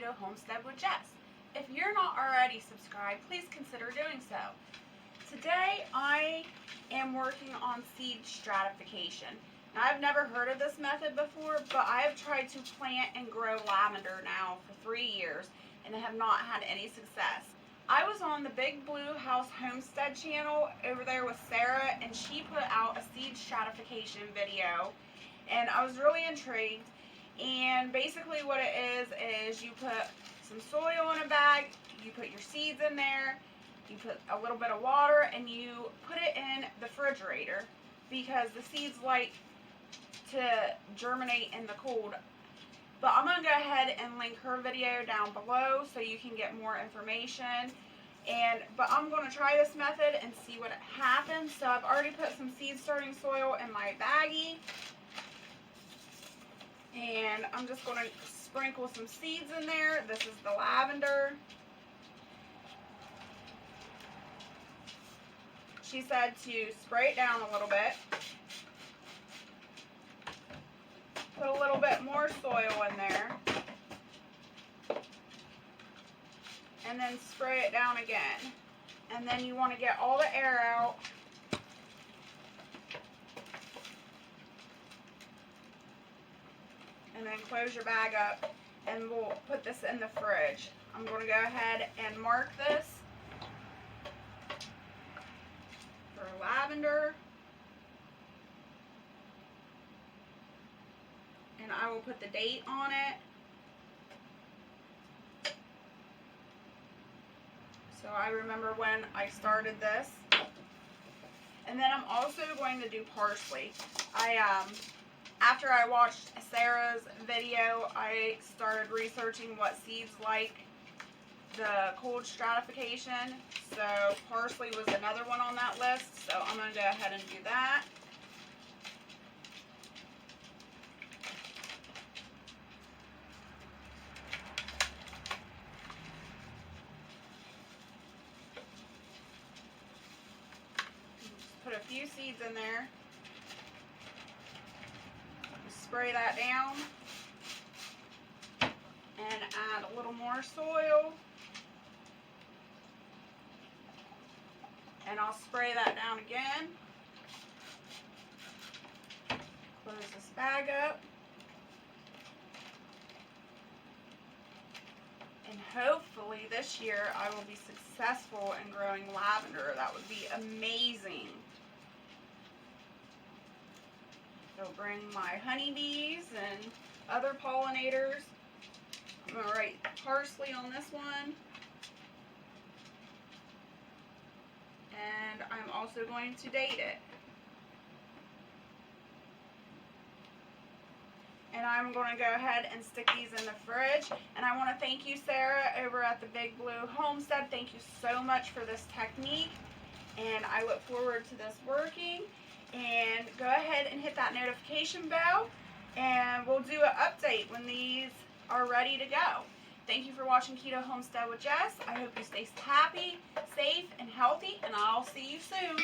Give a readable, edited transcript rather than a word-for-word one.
Keto Homestead with Jess. If you're not already subscribed, please consider doing so. Today I am working on seed stratification. Now, I've never heard of this method before, but I have tried to plant and grow lavender now for 3 years and have not had any success. I was on the Big Blue House Homestead channel over there with Sarah, and she put out a seed stratification video, and I was really intrigued. And basically what it is you put some soil in a bag, you put your seeds in there, you put a little bit of water, and you put it in the refrigerator because the seeds like to germinate in the cold. But I'm going to go ahead and link her video down below so you can get more information. But I'm going to try this method and see what happens. So I've already put some seed starting soil in my baggie. And I'm just going to sprinkle some seeds in there. This is the lavender. She said to spray it down a little bit. Put a little bit more soil in there. And then spray it down again. And then you want to get all the air out. And then close your bag up, and we'll put this in the fridge. I'm going to go ahead and mark this for lavender. And I will put the date on it. So I remember when I started this. And then I'm also going to do parsley. After I watched Sarah's video, I started researching what seeds like the cold stratification. So parsley was another one on that list. So I'm going to go ahead and do that. Put a few seeds in there. Spray that down and add a little more soil, and I'll spray that down again. Close this bag up, and hopefully this year I will be successful in growing lavender. That would be amazing. It'll bring my honeybees and other pollinators. I'm going to write parsley on this one. And I'm also going to date it. And I'm going to go ahead and stick these in the fridge. And I want to thank you, Sarah, over at the Big Blue Homestead. Thank you so much for this technique. And I look forward to this working. And go ahead and hit that notification bell, and we'll do an update when these are ready to go. Thank you for watching Keto Homestead with Jess. I hope you stay happy, safe, and healthy, and I'll see you soon.